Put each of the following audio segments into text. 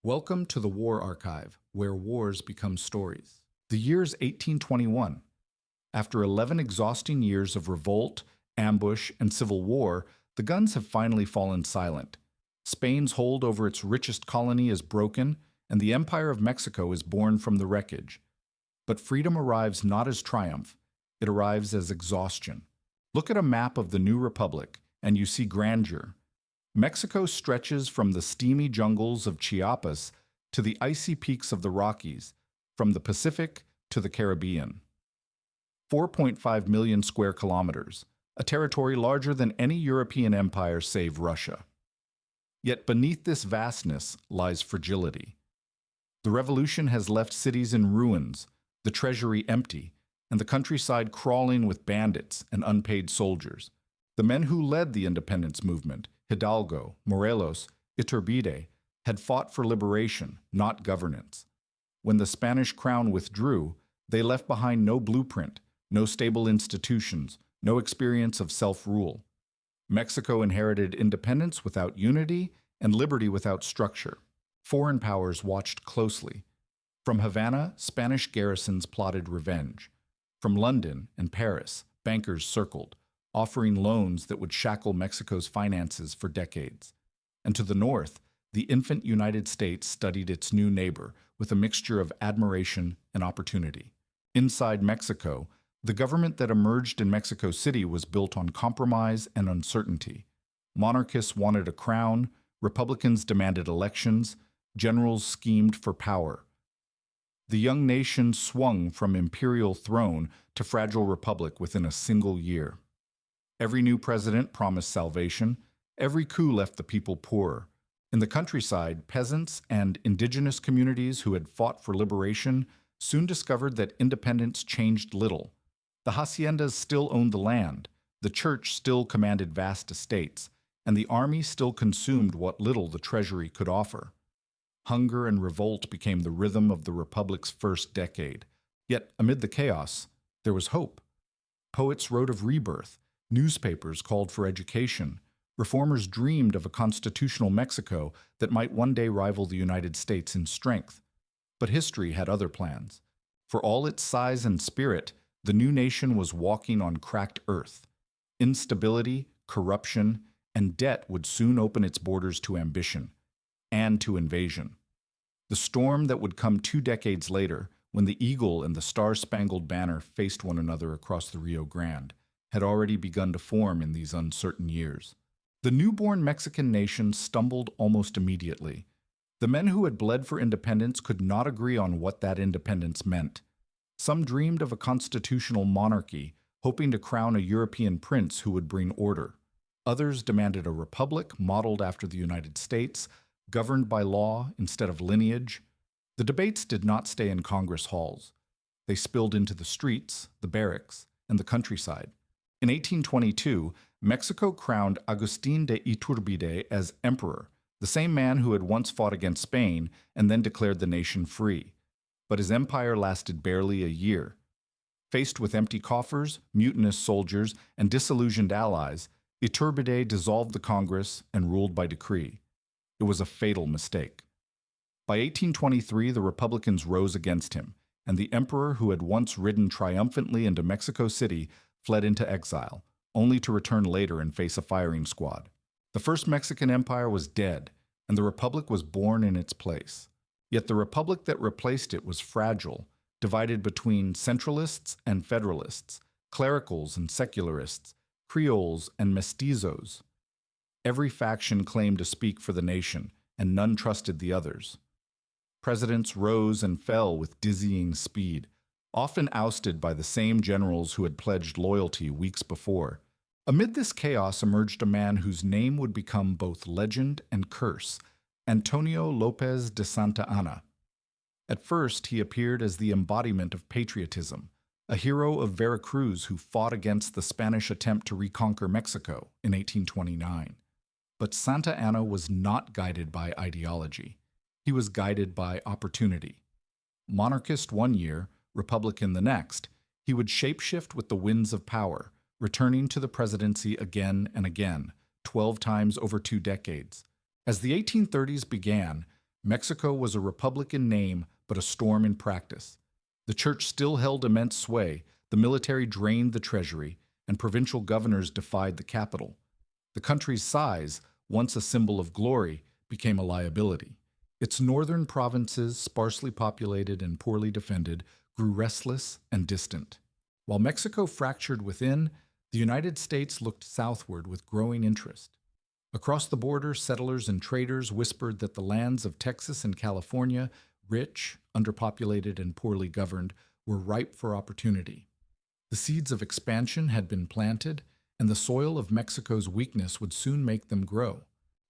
Welcome to the War Archive, where wars become stories. The year's 1821. After 11 exhausting years of revolt, ambush, and civil war, the guns have finally fallen silent. Spain's hold over its richest colony is broken, and the Empire of Mexico is born from the wreckage. But freedom arrives not as triumph, it arrives as exhaustion. Look at a map of the new republic, and you see grandeur. Mexico stretches from the steamy jungles of Chiapas to the icy peaks of the Rockies, from the Pacific to the Caribbean. 4.5 million square kilometers, a territory larger than any European empire save Russia. Yet beneath this vastness lies fragility. The revolution has left cities in ruins, the treasury empty, and the countryside crawling with bandits and unpaid soldiers. The men who led the independence movement, Hidalgo, Morelos, Iturbide, had fought for liberation, not governance. When the Spanish crown withdrew, they left behind no blueprint, no stable institutions, no experience of self-rule. Mexico inherited independence without unity and liberty without structure. Foreign powers watched closely. From Havana, Spanish garrisons plotted revenge. From London and Paris, bankers circled, offering loans that would shackle Mexico's finances for decades. And to the north, the infant United States studied its new neighbor with a mixture of admiration and opportunity. Inside Mexico, the government that emerged in Mexico City was built on compromise and uncertainty. Monarchists wanted a crown, Republicans demanded elections, generals schemed for power. The young nation swung from imperial throne to fragile republic within a single year. Every new president promised salvation. Every coup left the people poorer. In the countryside, peasants and indigenous communities who had fought for liberation soon discovered that independence changed little. The haciendas still owned the land, the church still commanded vast estates, and the army still consumed what little the treasury could offer. Hunger and revolt became the rhythm of the republic's first decade. Yet, amid the chaos, there was hope. Poets wrote of rebirth. Newspapers called for education. Reformers dreamed of a constitutional Mexico that might one day rival the United States in strength. But history had other plans. For all its size and spirit, the new nation was walking on cracked earth. Instability, corruption, and debt would soon open its borders to ambition and to invasion. The storm that would come 2 decades later, when the eagle and the star-spangled banner faced one another across the Rio Grande, had already begun to form in these uncertain years. The newborn Mexican nation stumbled almost immediately. The men who had bled for independence could not agree on what that independence meant. Some dreamed of a constitutional monarchy, hoping to crown a European prince who would bring order. Others demanded a republic modeled after the United States, governed by law instead of lineage. The debates did not stay in Congress halls. They spilled into the streets, the barracks, and the countryside. In 1822, Mexico crowned Agustín de Iturbide as emperor, the same man who had once fought against Spain and then declared the nation free. But his empire lasted barely a year. Faced with empty coffers, mutinous soldiers, and disillusioned allies, Iturbide dissolved the Congress and ruled by decree. It was a fatal mistake. By 1823, the Republicans rose against him, and the emperor who had once ridden triumphantly into Mexico City fled into exile, only to return later and face a firing squad. The first Mexican empire was dead, and the republic was born in its place. Yet the republic that replaced it was fragile, divided between centralists and federalists, clericals and secularists, Creoles and mestizos. Every faction claimed to speak for the nation, and none trusted the others. Presidents rose and fell with dizzying speed, often ousted by the same generals who had pledged loyalty weeks before. Amid this chaos emerged a man whose name would become both legend and curse, Antonio López de Santa Anna. At first, he appeared as the embodiment of patriotism, a hero of Veracruz who fought against the Spanish attempt to reconquer Mexico in 1829. But Santa Anna was not guided by ideology. He was guided by opportunity. Monarchist one year, Republican the next, he would shapeshift with the winds of power, returning to the presidency again and again, 12 times over 2 decades. As the 1830s began, Mexico was a republic in name, but a storm in practice. The church still held immense sway, the military drained the treasury, and provincial governors defied the capital. The country's size, once a symbol of glory, became a liability. Its northern provinces, sparsely populated and poorly defended, grew restless and distant. While Mexico fractured within, the United States looked southward with growing interest. Across the border, settlers and traders whispered that the lands of Texas and California, rich, underpopulated, and poorly governed, were ripe for opportunity. The seeds of expansion had been planted, and the soil of Mexico's weakness would soon make them grow.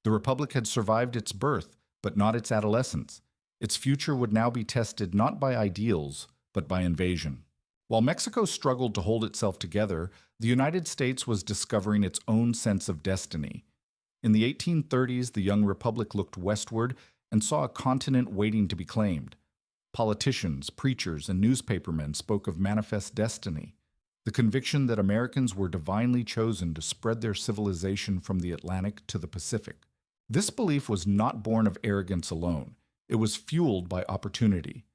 The republic had survived its birth, but not its adolescence. Its future would now be tested not by ideals, but by invasion. While Mexico struggled to hold itself together, the United States was discovering its own sense of destiny. In the 1830s, the young republic looked westward and saw a continent waiting to be claimed. Politicians, preachers, and newspapermen spoke of manifest destiny, the conviction that Americans were divinely chosen to spread their civilization from the Atlantic to the Pacific. This belief was not born of arrogance alone. It was fueled by opportunity.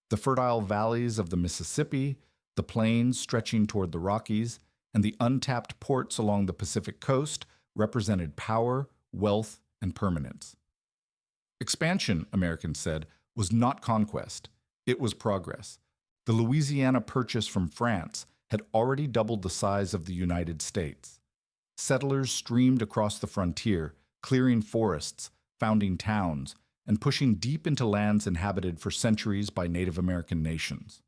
The fertile valleys of the Mississippi, the plains stretching toward the Rockies, and the untapped ports along the Pacific coast represented power, wealth, and permanence. Expansion, Americans said, was not conquest. It was progress. The Louisiana Purchase from France had already doubled the size of the United States. Settlers streamed across the frontier, clearing forests, founding towns, and pushing deep into lands inhabited for centuries by Native American nations.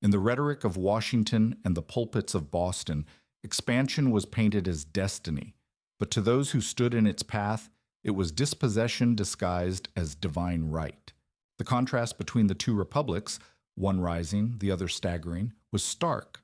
In the rhetoric of Washington and the pulpits of Boston, expansion was painted as destiny, but to those who stood in its path, it was dispossession disguised as divine right. The contrast between the two republics, one rising, the other staggering, was stark.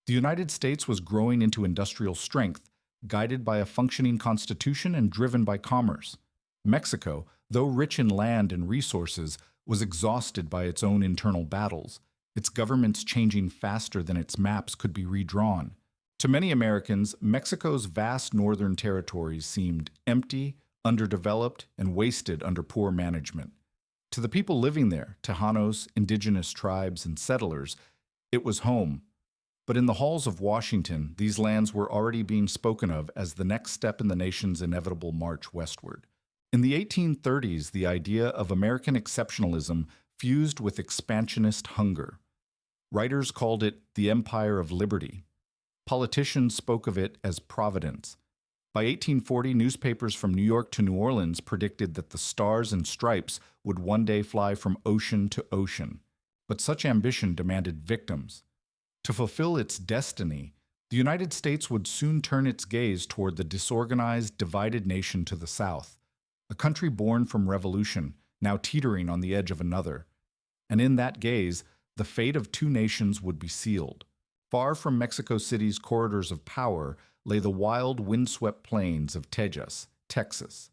The United States was growing into industrial strength, guided by a functioning constitution and driven by commerce. Mexico, though rich in land and resources, was exhausted by its own internal battles, its governments changing faster than its maps could be redrawn. To many Americans, Mexico's vast northern territories seemed empty, underdeveloped, and wasted under poor management. To the people living there, Tejanos, indigenous tribes, and settlers, it was home. But in the halls of Washington, these lands were already being spoken of as the next step in the nation's inevitable march westward. In the 1830s, the idea of American exceptionalism fused with expansionist hunger. Writers called it the Empire of Liberty. Politicians spoke of it as Providence. By 1840, newspapers from New York to New Orleans predicted that the Stars and Stripes would one day fly from ocean to ocean. But such ambition demanded victims. To fulfill its destiny, the United States would soon turn its gaze toward the disorganized, divided nation to the south, a country born from revolution, now teetering on the edge of another. And in that gaze, the fate of two nations would be sealed. Far from Mexico City's corridors of power lay the wild, windswept plains of Tejas, Texas.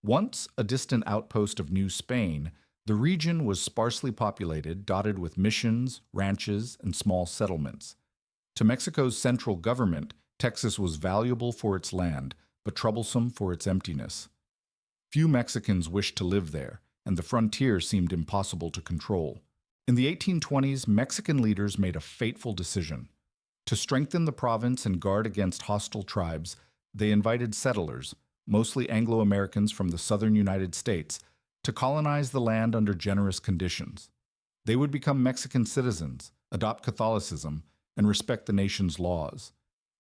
Once a distant outpost of New Spain, the region was sparsely populated, dotted with missions, ranches, and small settlements. To Mexico's central government, Texas was valuable for its land, but troublesome for its emptiness. Few Mexicans wished to live there, and the frontier seemed impossible to control. In the 1820s, Mexican leaders made a fateful decision. To strengthen the province and guard against hostile tribes, they invited settlers, mostly Anglo-Americans from the southern United States, to colonize the land under generous conditions. They would become Mexican citizens, adopt Catholicism, and respect the nation's laws.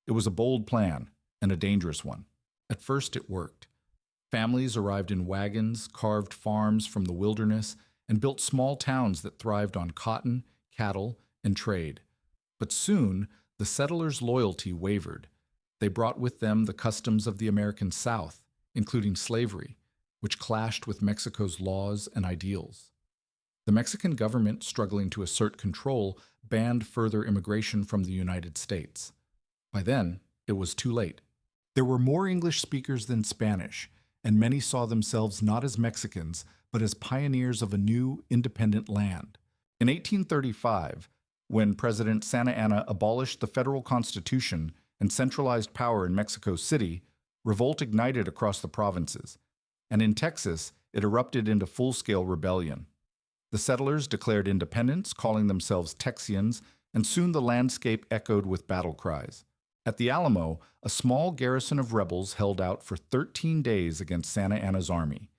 It was a bold plan, and a dangerous one. At first it worked. Families arrived in wagons, carved farms from the wilderness, and built small towns that thrived on cotton, cattle, and trade. But soon, the settlers' loyalty wavered. They brought with them the customs of the American South, including slavery, which clashed with Mexico's laws and ideals. The Mexican government, struggling to assert control, banned further immigration from the United States. By then, it was too late. There were more English speakers than Spanish, and many saw themselves not as Mexicans, but as pioneers of a new, independent land. In 1835, when President Santa Anna abolished the federal constitution and centralized power in Mexico City, revolt ignited across the provinces. And in Texas, it erupted into full-scale rebellion. The settlers declared independence, calling themselves Texians, and soon the landscape echoed with battle cries. At the Alamo, a small garrison of rebels held out for 13 days against Santa Anna's army.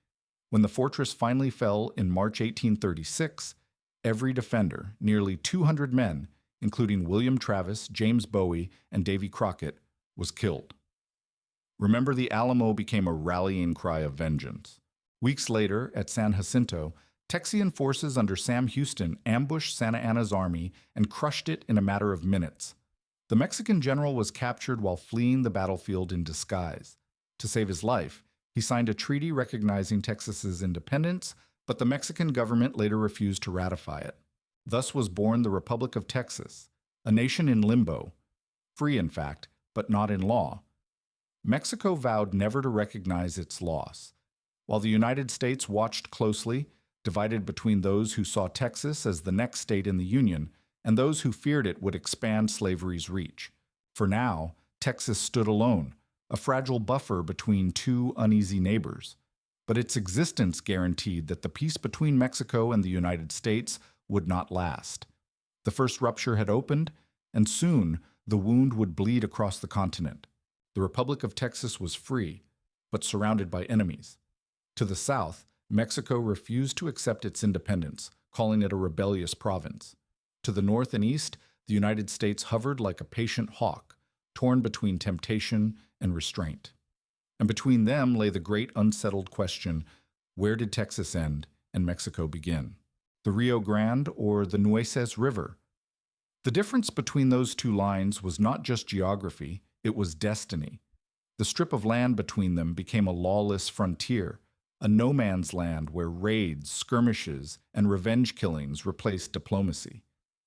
When the fortress finally fell in March 1836, every defender, nearly 200 men, including William Travis, James Bowie, and Davy Crockett, was killed. Remember, the Alamo became a rallying cry of vengeance. Weeks later, at San Jacinto, Texian forces under Sam Houston ambushed Santa Anna's army and crushed it in a matter of minutes. The Mexican general was captured while fleeing the battlefield in disguise. To save his life, he signed a treaty recognizing Texas's independence, but the Mexican government later refused to ratify it. Thus was born the Republic of Texas, a nation in limbo, free in fact, but not in law. Mexico vowed never to recognize its loss, while the United States watched closely, divided between those who saw Texas as the next state in the Union and those who feared it would expand slavery's reach. For now, Texas stood alone, a fragile buffer between two uneasy neighbors. But its existence guaranteed that the peace between Mexico and the United States would not last. The first rupture had opened, and soon the wound would bleed across the continent. The Republic of Texas was free, but surrounded by enemies. To the south, Mexico refused to accept its independence, calling it a rebellious province. To the north and east, the United States hovered like a patient hawk, torn between temptation and restraint. And between them lay the great unsettled question, where did Texas end and Mexico begin? The Rio Grande or the Nueces River? The difference between those two lines was not just geography, it was destiny. The strip of land between them became a lawless frontier, a no-man's land where raids, skirmishes, and revenge killings replaced diplomacy.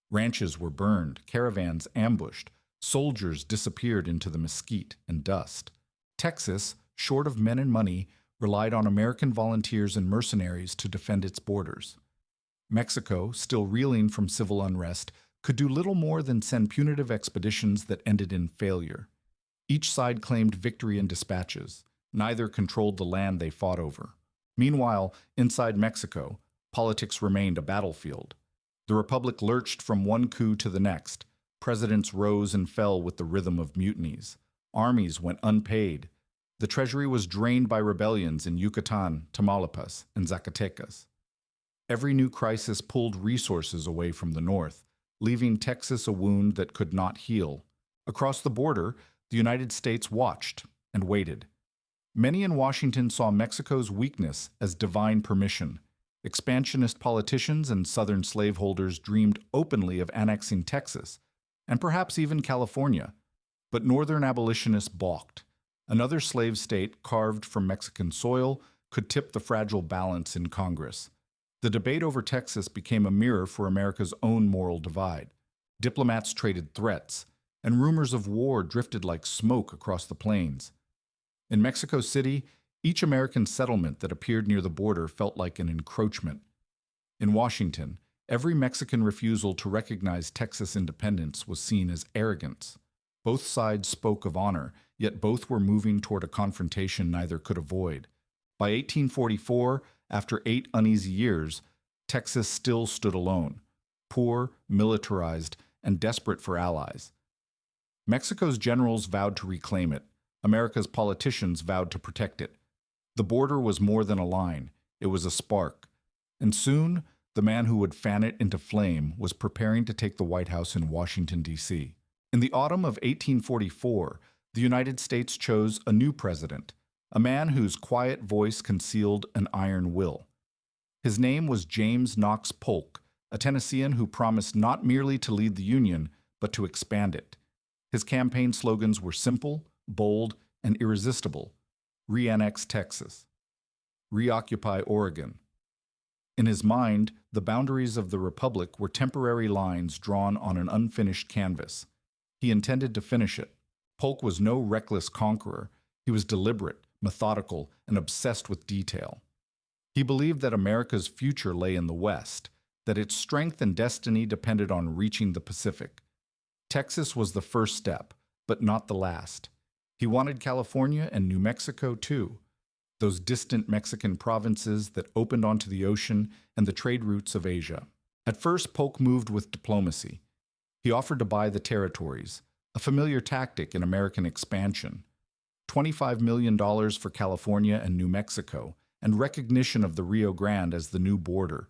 Ranches were burned, caravans ambushed, soldiers disappeared into the mesquite and dust. Texas, short of men and money, relied on American volunteers and mercenaries to defend its borders. Mexico, still reeling from civil unrest, could do little more than send punitive expeditions that ended in failure. Each side claimed victory in dispatches. Neither controlled the land they fought over. Meanwhile, inside Mexico, politics remained a battlefield. The republic lurched from one coup to the next. Presidents rose and fell with the rhythm of mutinies. Armies went unpaid. The treasury was drained by rebellions in Yucatan, Tamaulipas, and Zacatecas. Every new crisis pulled resources away from the north, leaving Texas a wound that could not heal. Across the border, the United States watched and waited. Many in Washington saw Mexico's weakness as divine permission. Expansionist politicians and Southern slaveholders dreamed openly of annexing Texas, and perhaps even California. But Northern abolitionists balked. Another slave state carved from Mexican soil could tip the fragile balance in Congress. The debate over Texas became a mirror for America's own moral divide. Diplomats traded threats, and rumors of war drifted like smoke across the plains. In Mexico City, each American settlement that appeared near the border felt like an encroachment. In Washington, every Mexican refusal to recognize Texas independence was seen as arrogance. Both sides spoke of honor, yet both were moving toward a confrontation neither could avoid. By 1844, after 8 uneasy years, Texas still stood alone, poor, militarized, and desperate for allies. Mexico's generals vowed to reclaim it. America's politicians vowed to protect it. The border was more than a line, it was a spark. And soon, the man who would fan it into flame was preparing to take the White House in Washington, D.C. In the autumn of 1844, the United States chose a new president, a man whose quiet voice concealed an iron will. His name was James Knox Polk, a Tennessean who promised not merely to lead the Union, but to expand it. His campaign slogans were simple, bold, and irresistible. Re-annex Texas. Reoccupy Oregon. In his mind, the boundaries of the Republic were temporary lines drawn on an unfinished canvas. He intended to finish it. Polk was no reckless conqueror. He was deliberate, methodical, and obsessed with detail. He believed that America's future lay in the West, that its strength and destiny depended on reaching the Pacific. Texas was the first step, but not the last. He wanted California and New Mexico too. those distant Mexican provinces that opened onto the ocean and the trade routes of Asia. At first, Polk moved with diplomacy. He offered to buy the territories, a familiar tactic in American expansion. $25 million for California and New Mexico, and recognition of the Rio Grande as the new border.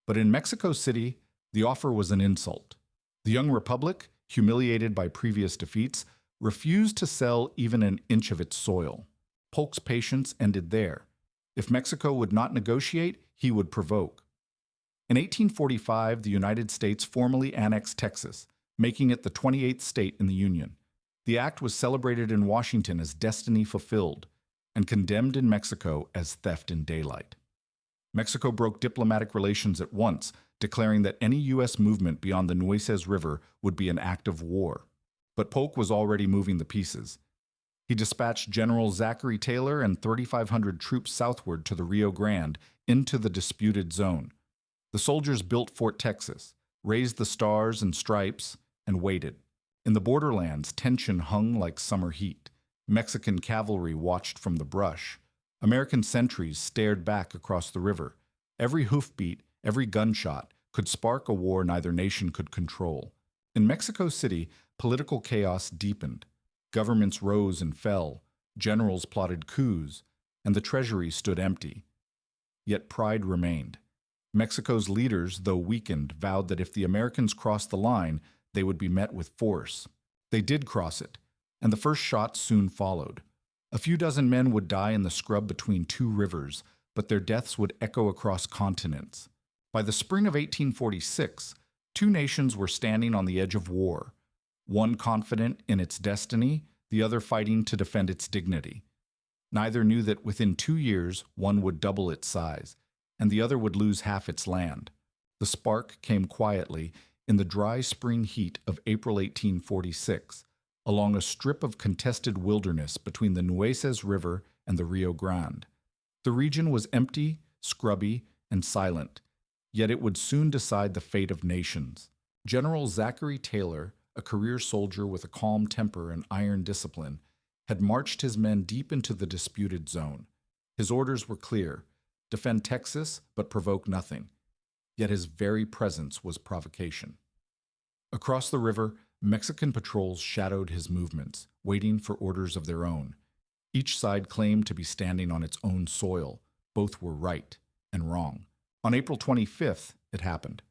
But in Mexico City, the offer was an insult. The young republic, humiliated by previous defeats, refused to sell even an inch of its soil. Polk's patience ended there. If Mexico would not negotiate, he would provoke. In 1845, the United States formally annexed Texas, making it the 28th state in the Union. The act was celebrated in Washington as destiny fulfilled, and condemned in Mexico as theft in daylight. Mexico broke diplomatic relations at once, declaring that any U.S. movement beyond the Nueces River would be an act of war. But Polk was already moving the pieces. He dispatched General Zachary Taylor and 3,500 troops southward to the Rio Grande into the disputed zone. The soldiers built Fort Texas, raised the stars and stripes, and waited. In the borderlands, tension hung like summer heat. Mexican cavalry watched from the brush. American sentries stared back across the river. Every hoofbeat, every gunshot could spark a war neither nation could control. In Mexico City, political chaos deepened. Governments rose and fell, generals plotted coups, and the treasury stood empty. Yet pride remained. Mexico's leaders, though weakened, vowed that if the Americans crossed the line, they would be met with force. They did cross it, and the first shots soon followed. A few dozen men would die in the scrub between two rivers, but their deaths would echo across continents. By the spring of 1846, two nations were standing on the edge of war, one confident in its destiny, the other fighting to defend its dignity. Neither knew that within 2 years one would double its size, and the other would lose half its land. The spark came quietly in the dry spring heat of April 1846, along a strip of contested wilderness between the Nueces River and the Rio Grande. The region was empty, scrubby, and silent, yet it would soon decide the fate of nations. General Zachary Taylor, a career soldier with a calm temper and iron discipline, had marched his men deep into the disputed zone. His orders were clear: defend Texas, but provoke nothing. Yet his very presence was provocation. Across the river, Mexican patrols shadowed his movements, waiting for orders of their own. Each side claimed to be standing on its own soil. Both were right and wrong. On April 25th, it happened.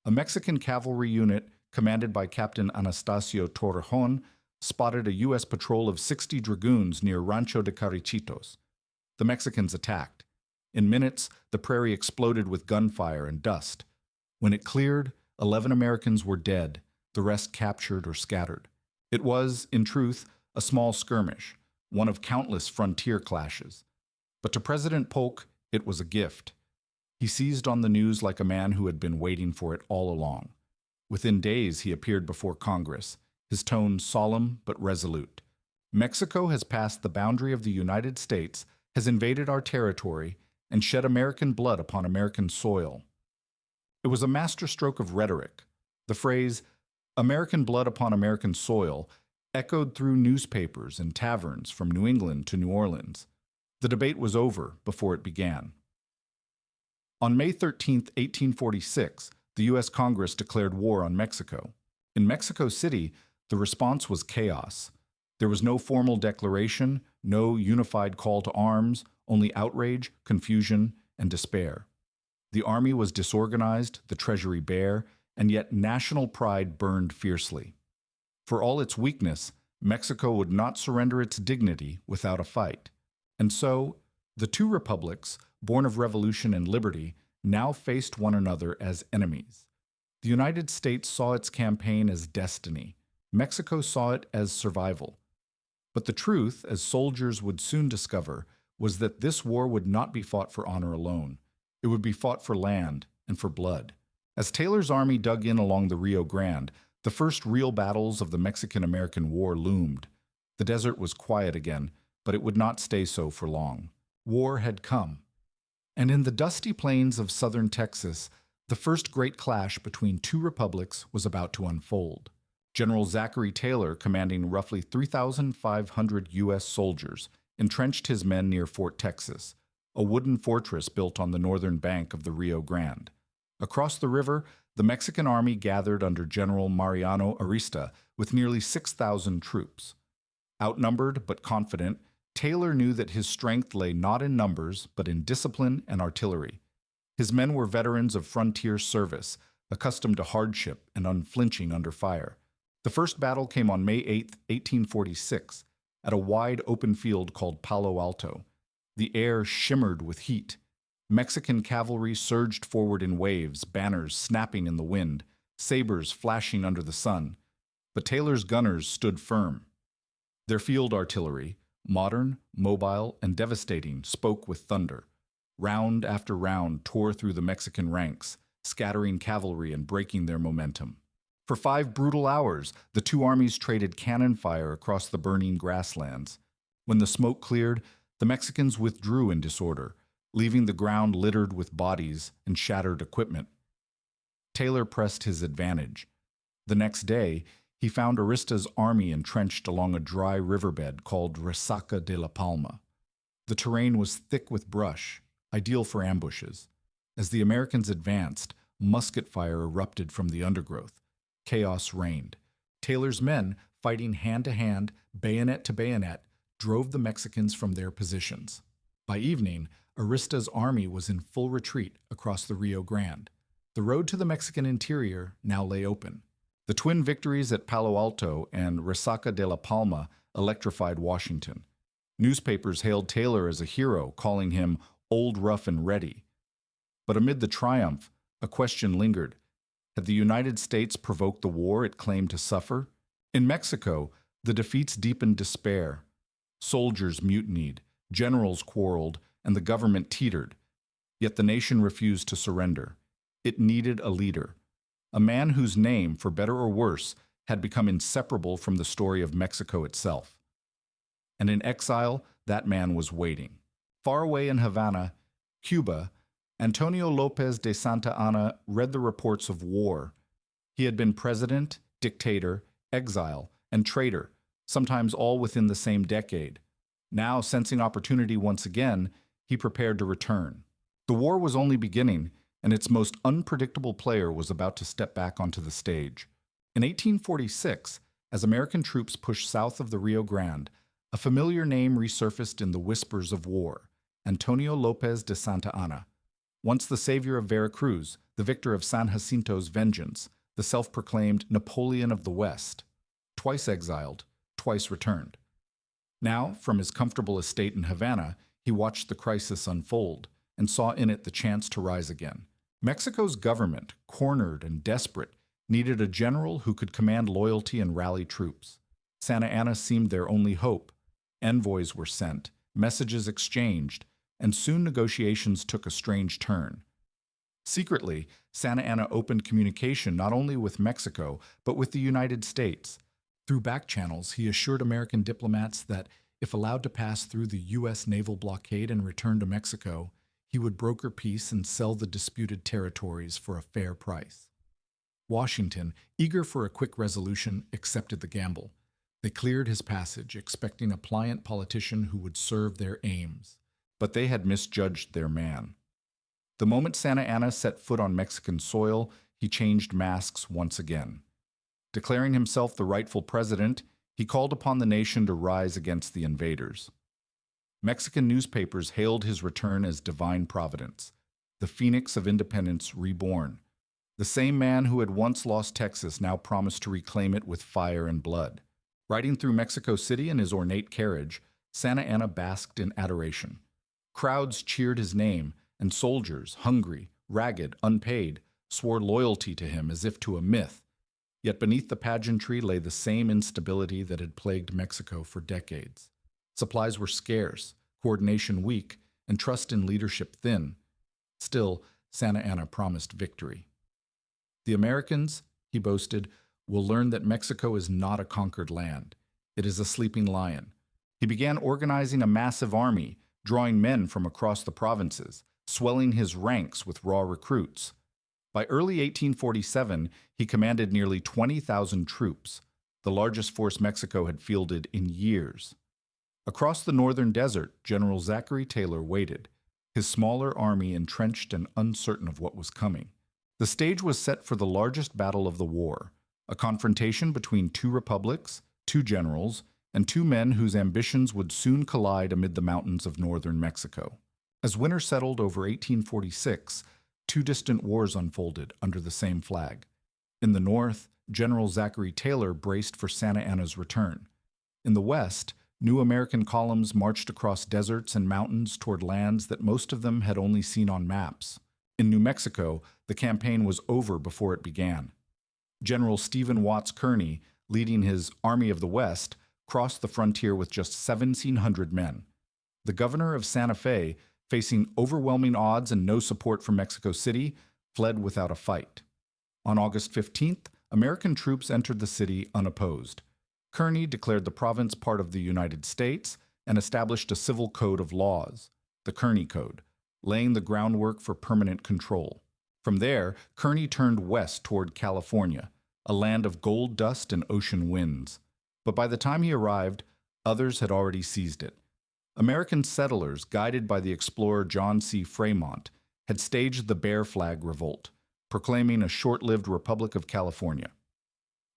A Mexican cavalry unit, commanded by Captain Anastasio Torrejon, spotted a U.S. patrol of 60 dragoons near Rancho de Carichitos. The Mexicans attacked. In minutes, the prairie exploded with gunfire and dust. When it cleared, 11 Americans were dead, the rest captured or scattered. It was, in truth, a small skirmish, one of countless frontier clashes. But to President Polk, it was a gift. He seized on the news like a man who had been waiting for it all along. Within days, he appeared before Congress, his tone solemn but resolute. Mexico has passed the boundary of the United States, has invaded our territory, and shed American blood upon American soil. It was a masterstroke of rhetoric. The phrase, American blood upon American soil, echoed through newspapers and taverns from New England to New Orleans. The debate was over before it began. On May 13, 1846, the U.S. Congress declared war on Mexico. In Mexico City, the response was chaos. There was no formal declaration, no unified call to arms, only outrage, confusion, and despair. The army was disorganized, the treasury bare, and yet national pride burned fiercely. For all its weakness, Mexico would not surrender its dignity without a fight. And so, the two republics, born of revolution and liberty, now faced one another as enemies. The United States saw its campaign as destiny. Mexico saw it as survival. But the truth, as soldiers would soon discover, was that this war would not be fought for honor alone. It would be fought for land and for blood. As Taylor's army dug in along the Rio Grande, the first real battles of the Mexican-American War loomed. The desert was quiet again, but it would not stay so for long. War had come. And in the dusty plains of southern Texas, the first great clash between two republics was about to unfold. General Zachary Taylor, commanding roughly 3,500 U.S. soldiers, entrenched his men near Fort Texas, a wooden fortress built on the northern bank of the Rio Grande. Across the river, the Mexican army gathered under General Mariano Arista with nearly 6,000 troops. Outnumbered but confident, Taylor knew that his strength lay not in numbers but in discipline and artillery. His men were veterans of frontier service, accustomed to hardship and unflinching under fire. The first battle came on May 8, 1846, at a wide open field called Palo Alto. The air shimmered with heat. Mexican cavalry surged forward in waves, banners snapping in the wind, sabers flashing under the sun. But Taylor's gunners stood firm. Their field artillery, modern, mobile, and devastating, spoke with thunder. Round after round tore through the Mexican ranks, scattering cavalry and breaking their momentum. For 5 brutal hours, the two armies traded cannon fire across the burning grasslands. When the smoke cleared, the Mexicans withdrew in disorder, leaving the ground littered with bodies and shattered equipment. Taylor pressed his advantage. The next day, he found Arista's army entrenched along a dry riverbed called Resaca de la Palma. The terrain was thick with brush, ideal for ambushes. As the Americans advanced, musket fire erupted from the undergrowth. Chaos reigned. Taylor's men, fighting hand to hand, bayonet to bayonet, drove the Mexicans from their positions. By evening, Arista's army was in full retreat across the Rio Grande. The road to the Mexican interior now lay open. The twin victories at Palo Alto and Resaca de la Palma electrified Washington. Newspapers hailed Taylor as a hero, calling him old, rough, and ready. But amid the triumph, a question lingered. Had the United States provoked the war it claimed to suffer? In Mexico, the defeats deepened despair. Soldiers mutinied, generals quarreled, and the government teetered. Yet the nation refused to surrender. It needed a leader, a man whose name, for better or worse, had become inseparable from the story of Mexico itself. And in exile, that man was waiting. Far away in Havana, Cuba, Antonio López de Santa Anna read the reports of war. He had been president, dictator, exile, and traitor, sometimes all within the same decade. Now, sensing opportunity once again, he prepared to return. The war was only beginning, and its most unpredictable player was about to step back onto the stage. In 1846, as American troops pushed south of the Rio Grande, a familiar name resurfaced in the whispers of war: Antonio López de Santa Anna. Once the savior of Veracruz, the victor of San Jacinto's vengeance, the self-proclaimed Napoleon of the West. Twice exiled, twice returned. Now, from his comfortable estate in Havana, he watched the crisis unfold and saw in it the chance to rise again. Mexico's government, cornered and desperate, needed a general who could command loyalty and rally troops. Santa Anna seemed their only hope. Envoys were sent, messages exchanged, and soon negotiations took a strange turn. Secretly, Santa Anna opened communication not only with Mexico, but with the United States. Through back channels, he assured American diplomats that, if allowed to pass through the U.S. naval blockade and return to Mexico, he would broker peace and sell the disputed territories for a fair price. Washington, eager for a quick resolution, accepted the gamble. They cleared his passage, expecting a pliant politician who would serve their aims. But they had misjudged their man. The moment Santa Anna set foot on Mexican soil, he changed masks once again. Declaring himself the rightful president, he called upon the nation to rise against the invaders. Mexican newspapers hailed his return as divine providence, the phoenix of independence reborn. The same man who had once lost Texas now promised to reclaim it with fire and blood. Riding through Mexico City in his ornate carriage, Santa Anna basked in adoration. Crowds cheered his name, and soldiers, hungry, ragged, unpaid, swore loyalty to him as if to a myth. Yet beneath the pageantry lay the same instability that had plagued Mexico for decades. Supplies were scarce, coordination weak, and trust in leadership thin. Still, Santa Anna promised victory. The Americans, he boasted, will learn that Mexico is not a conquered land. It is a sleeping lion. He began organizing a massive army, drawing men from across the provinces, swelling his ranks with raw recruits. By early 1847, he commanded nearly 20,000 troops, the largest force Mexico had fielded in years. Across the northern desert, General Zachary Taylor waited. his smaller army entrenched and uncertain of what was coming. The stage was set for the largest battle of the war, a confrontation between two republics, two generals, and two men whose ambitions would soon collide amid the mountains of northern Mexico. As winter settled over 1846, two distant wars unfolded under the same flag. In the north, General Zachary Taylor braced for Santa Anna's return. In the west, new American columns marched across deserts and mountains toward lands that most of them had only seen on maps. In New Mexico, the campaign was over before it began. General Stephen Watts Kearny, leading his Army of the West, crossed the frontier with just 1,700 men. The governor of Santa Fe, facing overwhelming odds and no support from Mexico City, fled without a fight. On August 15th, American troops entered the city unopposed. Kearny declared the province part of the United States and established a civil code of laws, the Kearny Code, laying the groundwork for permanent control. From there, Kearny turned west toward California, a land of gold dust and ocean winds. But by the time he arrived, others had already seized it. American settlers, guided by the explorer John C. Fremont, had staged the Bear Flag Revolt, proclaiming a short-lived Republic of California.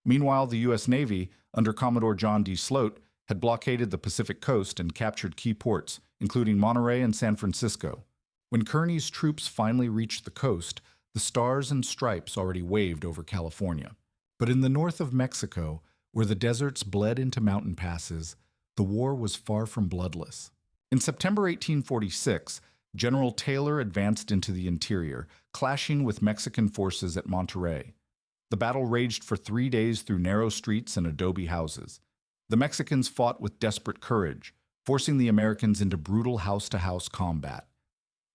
Meanwhile, the U.S. Navy, under Commodore John D. Sloat, had blockaded the Pacific coast and captured key ports, including Monterey and San Francisco. When Kearny's troops finally reached the coast, the stars and stripes already waved over California. But in the north of Mexico, where the deserts bled into mountain passes, the war was far from bloodless. In September 1846, General Taylor advanced into the interior, clashing with Mexican forces at Monterey. The battle raged for 3 days through narrow streets and adobe houses. The Mexicans fought with desperate courage, forcing the Americans into brutal house-to-house combat.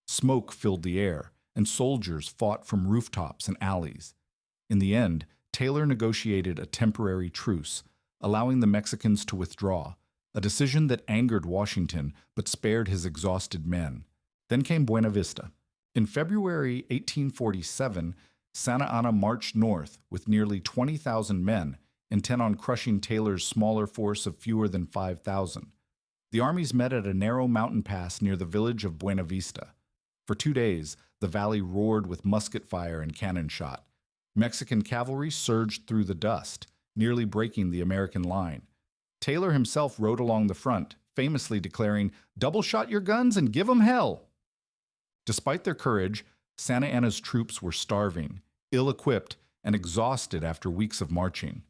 Smoke filled the air, and soldiers fought from rooftops and alleys. In the end, Taylor negotiated a temporary truce, allowing the Mexicans to withdraw, a decision that angered Washington but spared his exhausted men. Then came Buena Vista. In February 1847, Santa Anna marched north with nearly 20,000 men, intent on crushing Taylor's smaller force of fewer than 5,000. The armies met at a narrow mountain pass near the village of Buena Vista. For 2 days, the valley roared with musket fire and cannon shot. Mexican cavalry surged through the dust, nearly breaking the American line. Taylor himself rode along the front, famously declaring, "Double shot your guns and give 'em hell!" Despite their courage, Santa Anna's troops were starving, ill-equipped, and exhausted after weeks of marching.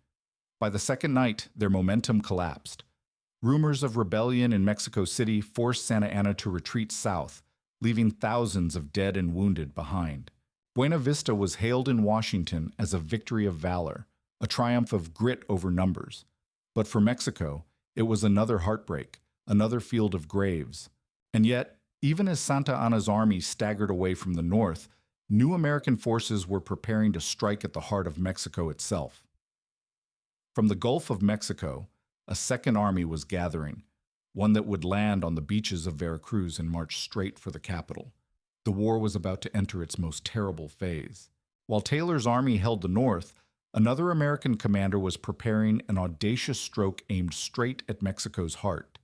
By the second night, their momentum collapsed. Rumors of rebellion in Mexico City forced Santa Anna to retreat south, leaving thousands of dead and wounded behind. Buena Vista was hailed in Washington as a victory of valor, a triumph of grit over numbers. But for Mexico, it was another heartbreak, another field of graves. And yet, even as Santa Anna's army staggered away from the north, new American forces were preparing to strike at the heart of Mexico itself. From the Gulf of Mexico, a second army was gathering, one that would land on the beaches of Veracruz and march straight for the capital. The war was about to enter its most terrible phase. While Taylor's army held the north, another American commander was preparing an audacious stroke aimed straight at Mexico's heart.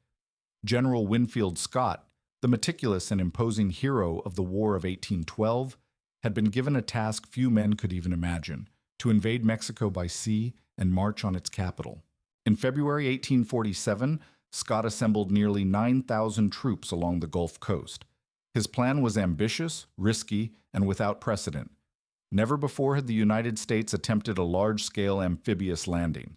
General Winfield Scott, the meticulous and imposing hero of the War of 1812, had been given a task few men could even imagine: to invade Mexico by sea and march on its capital. In February 1847, Scott assembled nearly 9,000 troops along the Gulf Coast. His plan was ambitious, risky, and without precedent. Never before had the United States attempted a large-scale amphibious landing.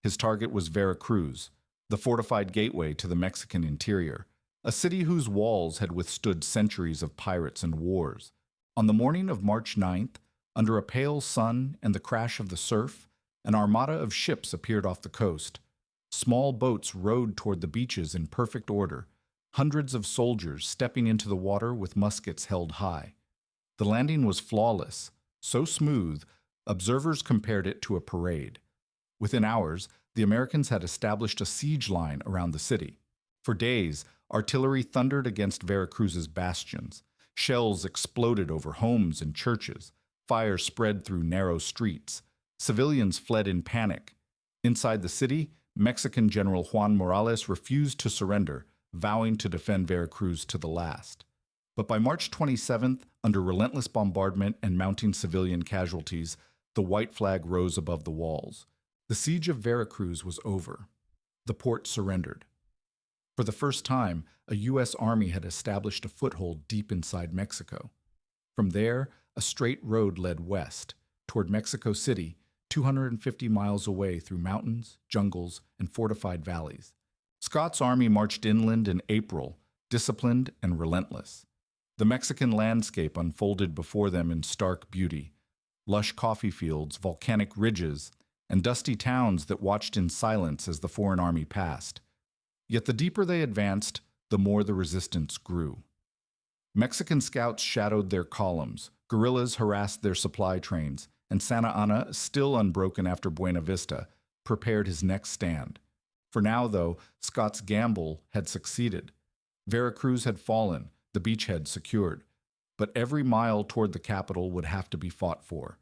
His target was Veracruz, the fortified gateway to the Mexican interior, a city whose walls had withstood centuries of pirates and wars. On the morning of March 9th, under a pale sun and the crash of the surf, an armada of ships appeared off the coast. Small boats rowed toward the beaches in perfect order, hundreds of soldiers stepping into the water with muskets held high. The landing was flawless, so smooth, observers compared it to a parade. Within hours, the Americans had established a siege line around the city. For days, artillery thundered against Veracruz's bastions. Shells exploded over homes and churches. Fire spread through narrow streets. Civilians fled in panic. Inside the city, Mexican General Juan Morales refused to surrender, vowing to defend Veracruz to the last. But by March 27th, under relentless bombardment and mounting civilian casualties, the white flag rose above the walls. The siege of Veracruz was over. The port surrendered. For the first time, a U.S. army had established a foothold deep inside Mexico. From there, a straight road led west, toward Mexico City, 250 miles away through mountains, jungles, and fortified valleys. Scott's army marched inland in April, disciplined and relentless. The Mexican landscape unfolded before them in stark beauty. Lush coffee fields, volcanic ridges, and dusty towns that watched in silence as the foreign army passed. Yet the deeper they advanced, the more the resistance grew. Mexican scouts shadowed their columns, guerrillas harassed their supply trains, and Santa Anna, still unbroken after Buena Vista, prepared his next stand. For now, though, Scott's gamble had succeeded. Veracruz had fallen, the beachhead secured. But every mile toward the capital would have to be fought for.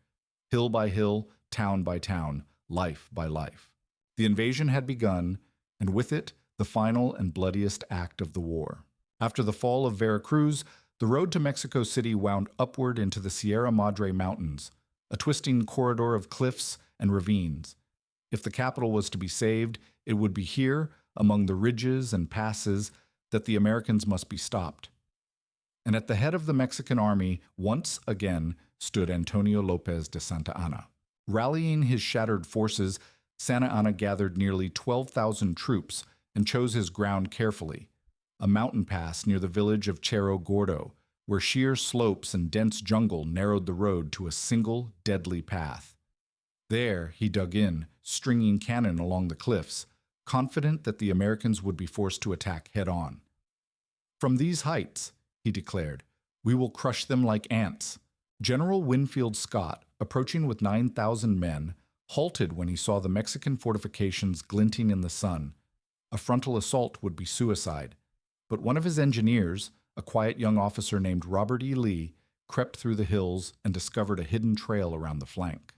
Hill by hill, town by town, life by life. The invasion had begun, and with it, the final and bloodiest act of the war. After the fall of Veracruz, the road to Mexico City wound upward into the Sierra Madre Mountains, a twisting corridor of cliffs and ravines. If the capital was to be saved, it would be here, among the ridges and passes, that the Americans must be stopped. And at the head of the Mexican army, once again, stood Antonio Lopez de Santa Anna. Rallying his shattered forces, Santa Anna gathered nearly 12,000 troops and chose his ground carefully, a mountain pass near the village of Cerro Gordo, where sheer slopes and dense jungle narrowed the road to a single, deadly path. There he dug in, stringing cannon along the cliffs, confident that the Americans would be forced to attack head-on. "From these heights," he declared, "we will crush them like ants." General Winfield Scott, approaching with 9,000 men, halted when he saw the Mexican fortifications glinting in the sun. A frontal assault would be suicide. But one of his engineers, a quiet young officer named Robert E. Lee, crept through the hills and discovered a hidden trail around the flank.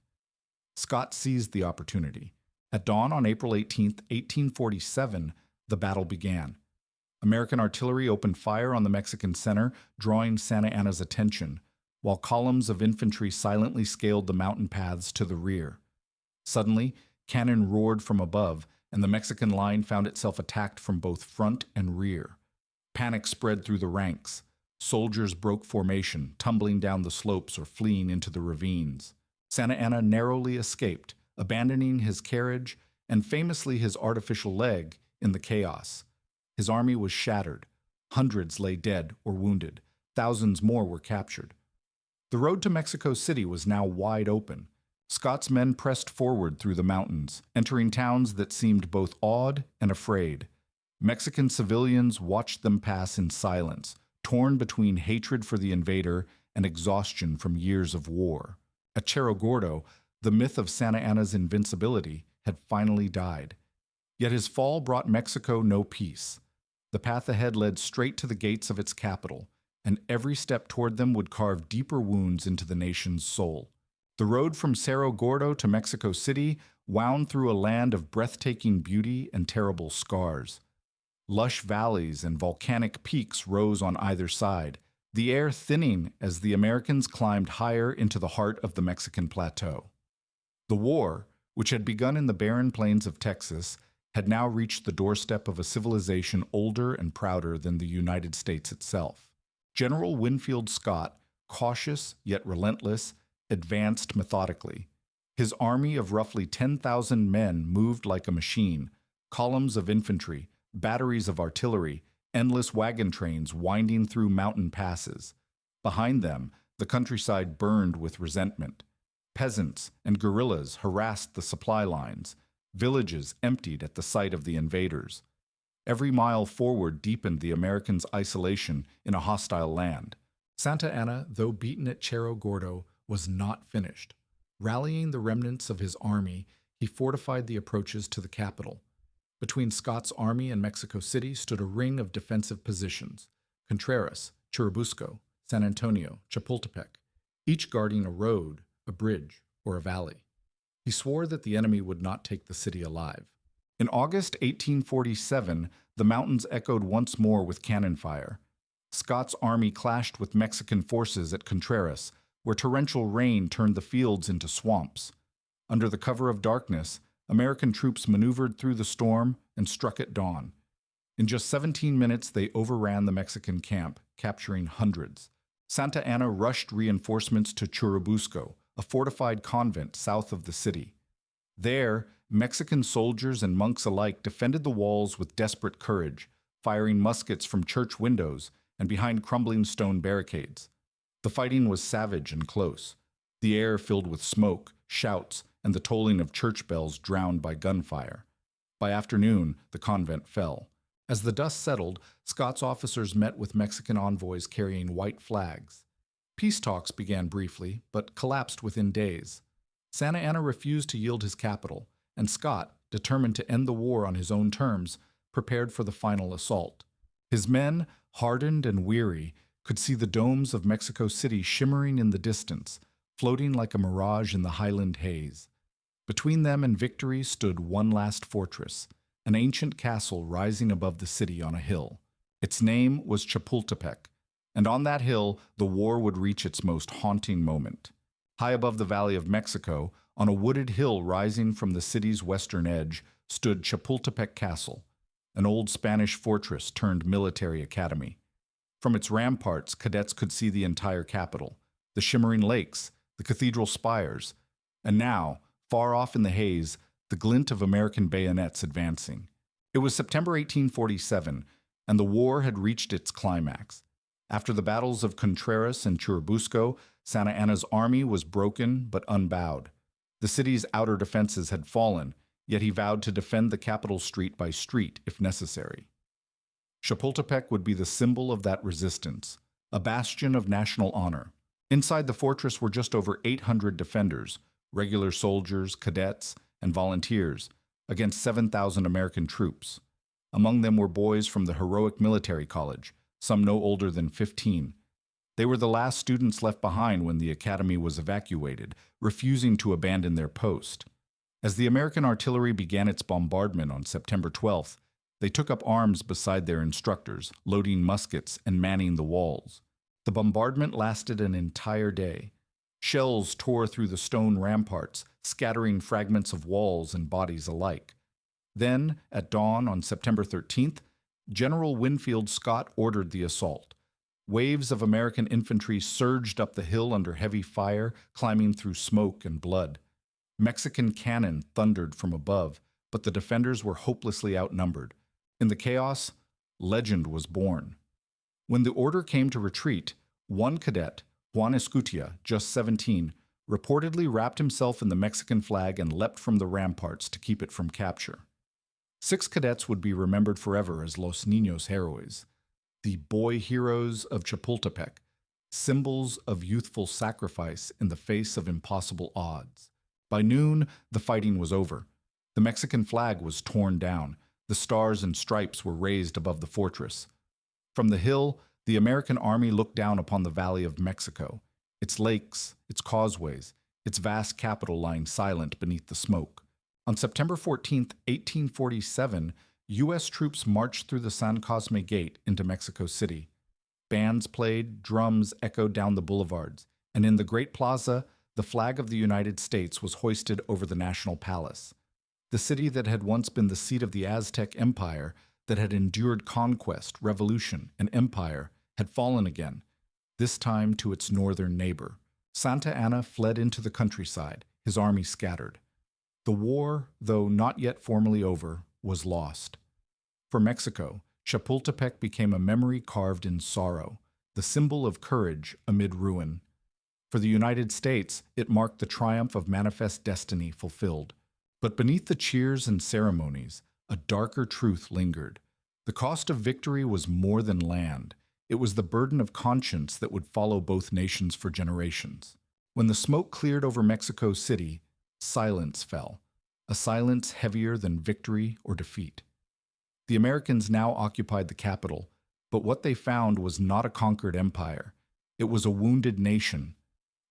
Scott seized the opportunity. At dawn on April 18, 1847, the battle began. American artillery opened fire on the Mexican center, drawing Santa Anna's attention, while columns of infantry silently scaled the mountain paths to the rear. Suddenly, cannon roared from above, and the Mexican line found itself attacked from both front and rear. Panic spread through the ranks. Soldiers broke formation, tumbling down the slopes or fleeing into the ravines. Santa Anna narrowly escaped, abandoning his carriage and famously his artificial leg in the chaos. His army was shattered. Hundreds lay dead or wounded. Thousands more were captured. The road to Mexico City was now wide open. Scott's men pressed forward through the mountains, entering towns that seemed both awed and afraid. Mexican civilians watched them pass in silence, torn between hatred for the invader and exhaustion from years of war. At Cerro Gordo, the myth of Santa Anna's invincibility had finally died. Yet his fall brought Mexico no peace. The path ahead led straight to the gates of its capital, and every step toward them would carve deeper wounds into the nation's soul. The road from Cerro Gordo to Mexico City wound through a land of breathtaking beauty and terrible scars. Lush valleys and volcanic peaks rose on either side, the air thinning as the Americans climbed higher into the heart of the Mexican plateau. The war, which had begun in the barren plains of Texas, had now reached the doorstep of a civilization older and prouder than the United States itself. General Winfield Scott, cautious yet relentless, advanced methodically. His army of roughly 10,000 men moved like a machine, columns of infantry, batteries of artillery, endless wagon trains winding through mountain passes. Behind them, the countryside burned with resentment. Peasants and guerrillas harassed the supply lines. Villages emptied at the sight of the invaders. Every mile forward deepened the Americans' isolation in a hostile land. Santa Anna, though beaten at Cerro Gordo, was not finished. Rallying the remnants of his army, he fortified the approaches to the capital. Between Scott's army and Mexico City stood a ring of defensive positions: Contreras, Churubusco, San Antonio, Chapultepec, each guarding a road, a bridge, or a valley. He swore that the enemy would not take the city alive. In August 1847, the mountains echoed once more with cannon fire. Scott's army clashed with Mexican forces at Contreras, where torrential rain turned the fields into swamps. Under the cover of darkness, American troops maneuvered through the storm and struck at dawn. In just 17 minutes, they overran the Mexican camp, capturing hundreds. Santa Anna rushed reinforcements to Churubusco, a fortified convent south of the city. There, Mexican soldiers and monks alike defended the walls with desperate courage, firing muskets from church windows and behind crumbling stone barricades. The fighting was savage and close, the air filled with smoke, shouts, and the tolling of church bells drowned by gunfire. By afternoon, the convent fell. As the dust settled, Scott's officers met with Mexican envoys carrying white flags. Peace talks began briefly, but collapsed within days. Santa Anna refused to yield his capital, and Scott, determined to end the war on his own terms, prepared for the final assault. His men, hardened and weary, could see the domes of Mexico City shimmering in the distance, floating like a mirage in the highland haze. Between them and victory stood one last fortress, an ancient castle rising above the city on a hill. Its name was Chapultepec, and on that hill the war would reach its most haunting moment. High above the Valley of Mexico, on a wooded hill rising from the city's western edge, stood Chapultepec Castle, an old Spanish fortress turned military academy. From its ramparts, cadets could see the entire capital, the shimmering lakes, the cathedral spires, and now, far off in the haze, the glint of American bayonets advancing. It was September 1847, and the war had reached its climax. After the battles of Contreras and Churubusco, Santa Anna's army was broken but unbowed. The city's outer defenses had fallen, yet he vowed to defend the capital street by street if necessary. Chapultepec would be the symbol of that resistance, a bastion of national honor. Inside the fortress were just over 800 defenders, regular soldiers, cadets, and volunteers, against 7,000 American troops. Among them were boys from the heroic military college, some no older than 15. They were the last students left behind when the academy was evacuated, refusing to abandon their post. As the American artillery began its bombardment on September 12th, they took up arms beside their instructors, loading muskets and manning the walls. The bombardment lasted an entire day. Shells tore through the stone ramparts, scattering fragments of walls and bodies alike. Then, at dawn on September 13th, General Winfield Scott ordered the assault. Waves of American infantry surged up the hill under heavy fire, climbing through smoke and blood. Mexican cannon thundered from above, but the defenders were hopelessly outnumbered. In the chaos, legend was born. When the order came to retreat, one cadet, Juan Escutia, just 17, reportedly wrapped himself in the Mexican flag and leapt from the ramparts to keep it from capture. 6 cadets would be remembered forever as Los Niños Héroes, the boy heroes of Chapultepec, symbols of youthful sacrifice in the face of impossible odds. By noon, the fighting was over. The Mexican flag was torn down. The stars and stripes were raised above the fortress. From the hill, the American army looked down upon the Valley of Mexico, its lakes, its causeways, its vast capital lying silent beneath the smoke. On September 14, 1847, U.S. troops marched through the San Cosme Gate into Mexico City. Bands played, drums echoed down the boulevards, and in the Great Plaza, the flag of the United States was hoisted over the National Palace. The city that had once been the seat of the Aztec Empire, that had endured conquest, revolution, and empire, had fallen again, this time to its northern neighbor. Santa Anna fled into the countryside, his army scattered. The war, though not yet formally over, was lost. For Mexico, Chapultepec became a memory carved in sorrow, the symbol of courage amid ruin. For the United States, it marked the triumph of manifest destiny fulfilled. But beneath the cheers and ceremonies, a darker truth lingered. The cost of victory was more than land. It was the burden of conscience that would follow both nations for generations. When the smoke cleared over Mexico City, silence fell, a silence heavier than victory or defeat. The Americans now occupied the capital, but what they found was not a conquered empire. It was a wounded nation.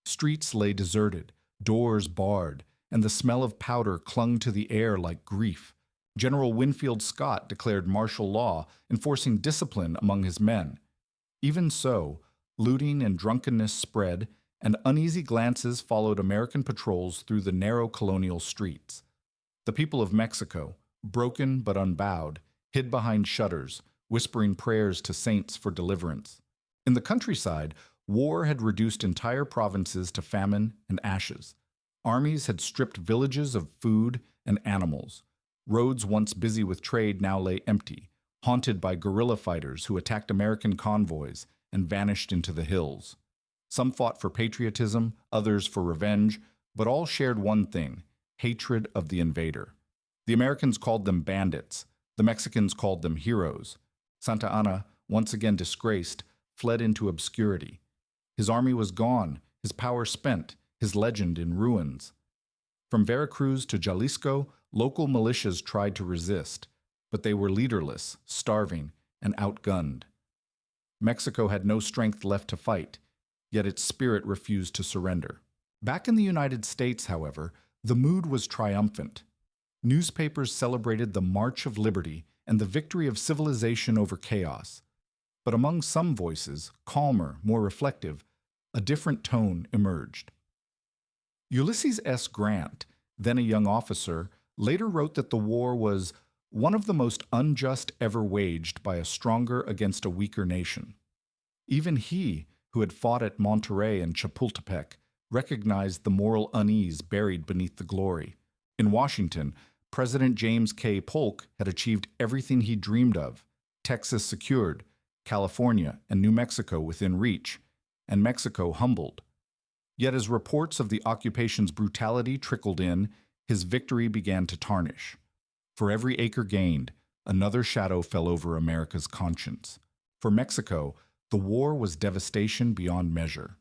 Streets lay deserted, doors barred, and the smell of powder clung to the air like grief. General Winfield Scott declared martial law, enforcing discipline among his men. Even so, looting and drunkenness spread, and uneasy glances followed American patrols through the narrow colonial streets. The people of Mexico, broken but unbowed, hid behind shutters, whispering prayers to saints for deliverance. In the countryside, war had reduced entire provinces to famine and ashes. Armies had stripped villages of food and animals. Roads once busy with trade now lay empty, haunted by guerrilla fighters who attacked American convoys and vanished into the hills. Some fought for patriotism, others for revenge, but all shared one thing: hatred of the invader. The Americans called them bandits. The Mexicans called them heroes. Santa Anna, once again disgraced, fled into obscurity. His army was gone, his power spent, his legend in ruins. From Veracruz to Jalisco, local militias tried to resist, but they were leaderless, starving, and outgunned. Mexico had no strength left to fight, yet its spirit refused to surrender. Back in the United States, however, the mood was triumphant. Newspapers celebrated the March of Liberty and the victory of civilization over chaos. But among some voices, calmer, more reflective, a different tone emerged. Ulysses S. Grant, then a young officer, later wrote that the war was one of the most unjust ever waged by a stronger against a weaker nation. Even he, who had fought at Monterrey and Chapultepec, recognized the moral unease buried beneath the glory. In Washington, President James K. Polk had achieved everything he dreamed of: Texas secured, California and New Mexico within reach, and Mexico humbled. Yet as reports of the occupation's brutality trickled in, his victory began to tarnish. For every acre gained, another shadow fell over America's conscience. For Mexico, the war was devastation beyond measure.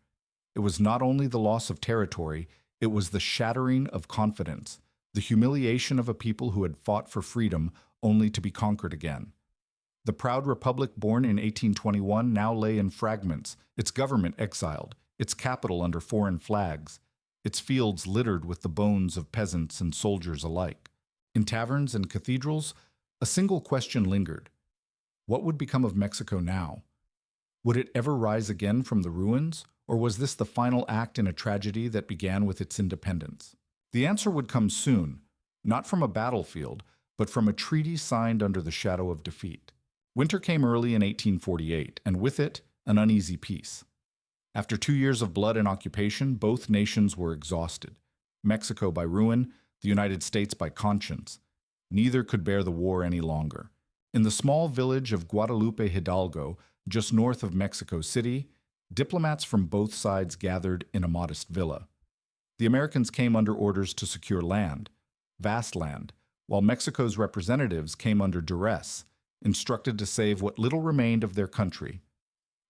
It was not only the loss of territory, it was the shattering of confidence, the humiliation of a people who had fought for freedom only to be conquered again. The proud republic born in 1821 now lay in fragments, its government exiled, its capital under foreign flags, its fields littered with the bones of peasants and soldiers alike. In taverns and cathedrals, a single question lingered: what would become of Mexico now? Would it ever rise again from the ruins, or was this the final act in a tragedy that began with its independence? The answer would come soon, not from a battlefield, but from a treaty signed under the shadow of defeat. Winter came early in 1848, and with it, an uneasy peace. After 2 years of blood and occupation, both nations were exhausted. Mexico by ruin, the United States by conscience. Neither could bear the war any longer. In the small village of Guadalupe, Hidalgo, just north of Mexico City, diplomats from both sides gathered in a modest villa. The Americans came under orders to secure land, vast land, while Mexico's representatives came under duress, instructed to save what little remained of their country.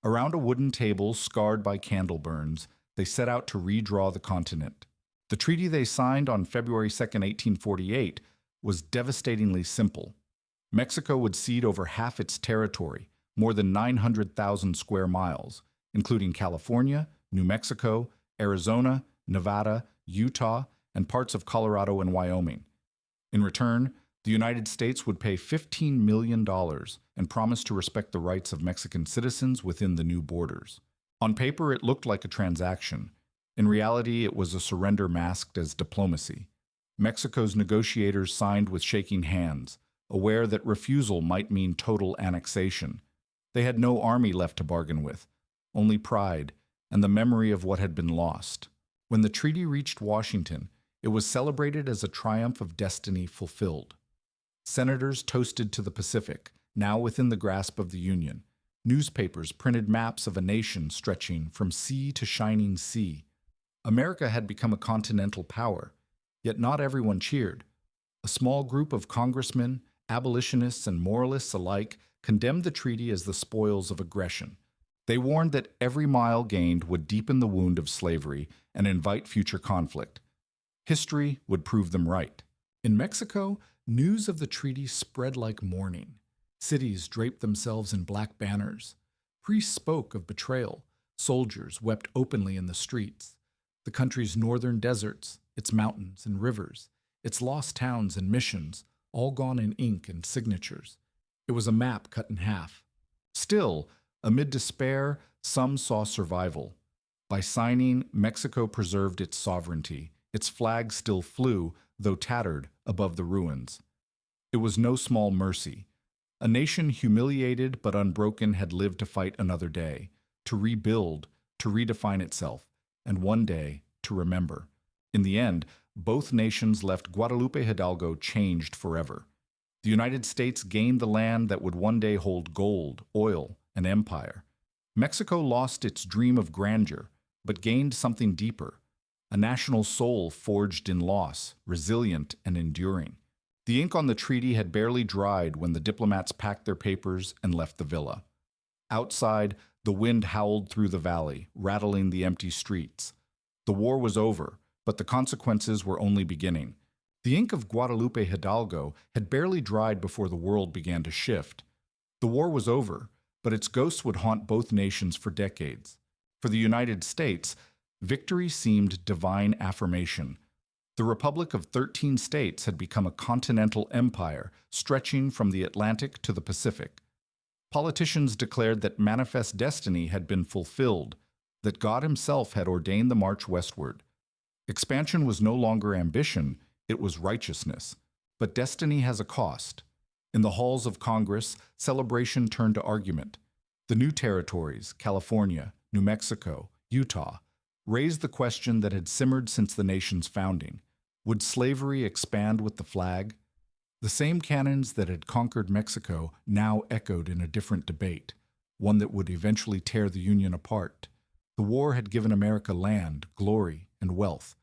Around a wooden table scarred by candle burns, they set out to redraw the continent. The treaty they signed on February 2, 1848, was devastatingly simple. Mexico would cede over half its territory, more than 900,000 square miles, including California, New Mexico, Arizona, Nevada, Utah, and parts of Colorado and Wyoming. In return, the United States would pay $15 million and promise to respect the rights of Mexican citizens within the new borders. On paper, it looked like a transaction. In reality, it was a surrender masked as diplomacy. Mexico's negotiators signed with shaking hands, aware that refusal might mean total annexation. They had no army left to bargain with, only pride and the memory of what had been lost. When the treaty reached Washington, it was celebrated as a triumph of destiny fulfilled. Senators toasted to the Pacific, now within the grasp of the Union. Newspapers printed maps of a nation stretching from sea to shining sea. America had become a continental power, yet not everyone cheered. A small group of congressmen, abolitionists, and moralists alike condemned the treaty as the spoils of aggression. They warned that every mile gained would deepen the wound of slavery and invite future conflict. History would prove them right. In Mexico, news of the treaty spread like morning. Cities draped themselves in black banners. Priests spoke of betrayal. Soldiers wept openly in the streets. The country's northern deserts, its mountains and rivers, its lost towns and missions, all gone in ink and signatures. It was a map cut in half. Still, Amid despair, some saw survival. By signing, Mexico preserved its sovereignty. Its flag still flew, though tattered, above the ruins. It was no small mercy. A nation humiliated but unbroken had lived to fight another day, to rebuild, to redefine itself, and one day to remember. In the end, both nations left Guadalupe Hidalgo changed forever. The United States gained the land that would one day hold gold, oil, and empire. Mexico lost its dream of grandeur, but gained something deeper, a national soul forged in loss, resilient and enduring. The ink on the treaty had barely dried when the diplomats packed their papers and left the villa. Outside, the wind howled through the valley, rattling the empty streets. The war was over, but the consequences were only beginning. The ink of Guadalupe Hidalgo had barely dried before the world began to shift. The war was over, but its ghosts would haunt both nations for decades. For the United States, victory seemed divine affirmation. The Republic of 13 states had become a continental empire stretching from the Atlantic to the Pacific. Politicians declared that manifest destiny had been fulfilled, that God himself had ordained the march westward. Expansion was no longer ambition, it was righteousness. But destiny has a cost. In the halls of Congress, celebration turned to argument. The new territories, California, New Mexico, Utah, raised the question that had simmered since the nation's founding. Would slavery expand with the flag? The same cannons that had conquered Mexico now echoed in a different debate, one that would eventually tear the Union apart. The war had given America land, glory, and wealth,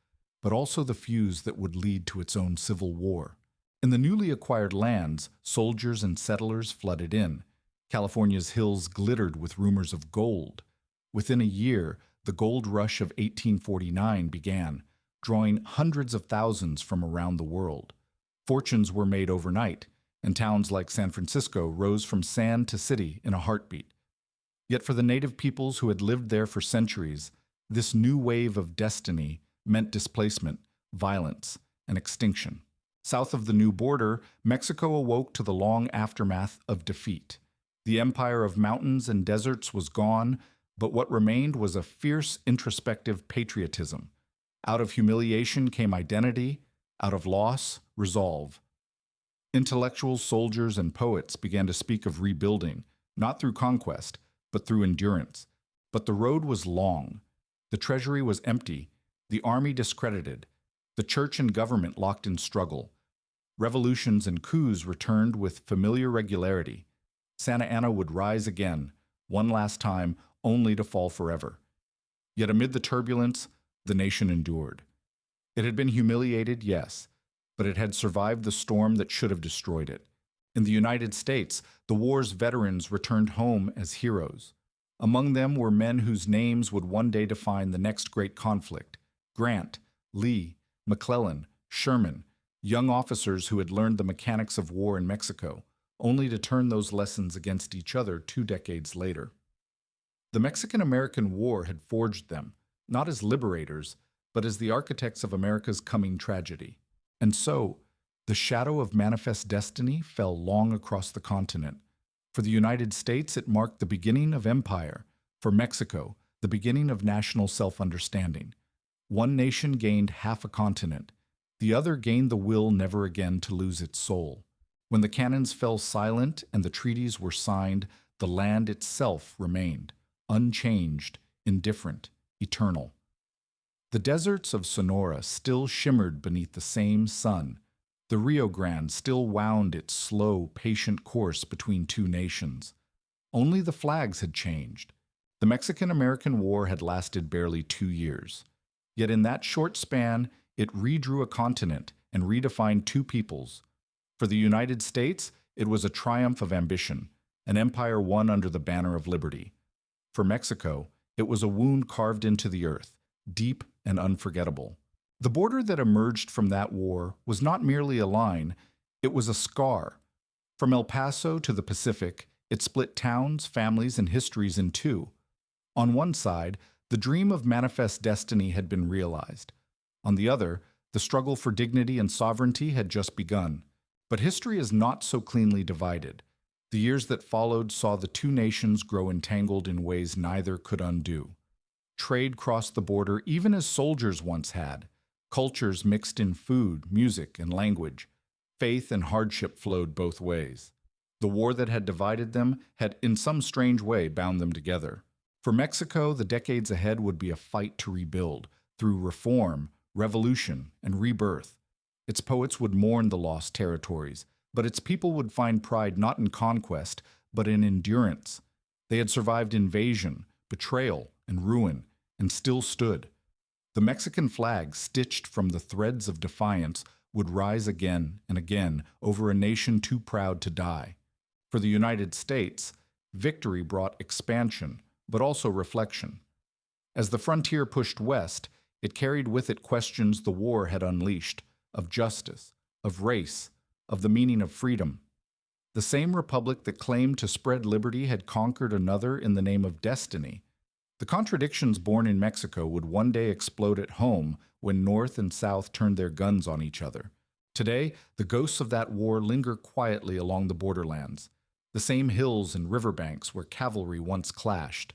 but also the fuse that would lead to its own civil war. In the newly acquired lands, soldiers and settlers flooded in. California's hills glittered with rumors of gold. Within a year, the gold rush of 1849 began, drawing hundreds of thousands from around the world. Fortunes were made overnight, and towns like San Francisco rose from sand to city in a heartbeat. Yet for the native peoples who had lived there for centuries, this new wave of destiny meant displacement, violence, and extinction. South of the new border, Mexico awoke to the long aftermath of defeat. The empire of mountains and deserts was gone, but what remained was a fierce, introspective patriotism. Out of humiliation came identity, out of loss, resolve. Intellectuals, soldiers, and poets began to speak of rebuilding, not through conquest, but through endurance. But the road was long. The treasury was empty, the army discredited, the church and government locked in struggle. Revolutions and coups returned with familiar regularity. Santa Anna would rise again, one last time, only to fall forever. Yet amid the turbulence, the nation endured. It had been humiliated, yes, but it had survived the storm that should have destroyed it. In the United States, the war's veterans returned home as heroes. Among them were men whose names would one day define the next great conflict: Grant, Lee, McClellan, Sherman, young officers who had learned the mechanics of war in Mexico, only to turn those lessons against each other 2 decades later. The Mexican-American War had forged them, not as liberators, but as the architects of America's coming tragedy. And so, the shadow of manifest destiny fell long across the continent. For the United States, it marked the beginning of empire. For Mexico, the beginning of national self-understanding. One nation gained half a continent. The other gained the will never again to lose its soul. When the cannons fell silent and the treaties were signed, the land itself remained, unchanged, indifferent, eternal. The deserts of Sonora still shimmered beneath the same sun. The Rio Grande still wound its slow, patient course between two nations. Only the flags had changed. The Mexican-American War had lasted barely 2 years. Yet in that short span, it redrew a continent and redefined two peoples. For the United States, it was a triumph of ambition, an empire won under the banner of liberty. For Mexico, it was a wound carved into the earth, deep and unforgettable. The border that emerged from that war was not merely a line, it was a scar. From El Paso to the Pacific, it split towns, families, and histories in two. On one side, the dream of manifest destiny had been realized. On the other, the struggle for dignity and sovereignty had just begun. But history is not so cleanly divided. The years that followed saw the two nations grow entangled in ways neither could undo. Trade crossed the border even as soldiers once had. Cultures mixed in food, music, and language. Faith and hardship flowed both ways. The war that had divided them had, in some strange way, bound them together. For Mexico, the decades ahead would be a fight to rebuild, through reform, revolution, and rebirth. Its poets would mourn the lost territories, but its people would find pride not in conquest, but in endurance. They had survived invasion, betrayal, and ruin, and still stood. The Mexican flag, stitched from the threads of defiance, would rise again and again over a nation too proud to die. For the United States, victory brought expansion, but also reflection. As the frontier pushed west, it carried with it questions the war had unleashed, of justice, of race, of the meaning of freedom. The same republic that claimed to spread liberty had conquered another in the name of destiny. The contradictions born in Mexico would one day explode at home when North and South turned their guns on each other. Today, the ghosts of that war linger quietly along the borderlands, the same hills and riverbanks where cavalry once clashed.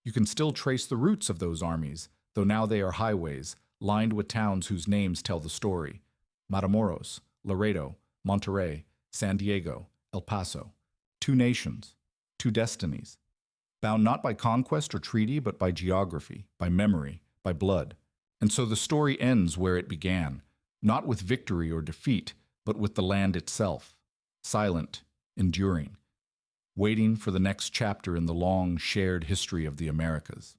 You can still trace the roots of those armies, though now they are highways, lined with towns whose names tell the story. Matamoros, Laredo, Monterrey, San Diego, El Paso. Two nations, two destinies, bound not by conquest or treaty, but by geography, by memory, by blood. And so the story ends where it began, not with victory or defeat, but with the land itself, silent, enduring, waiting for the next chapter in the long, shared history of the Americas.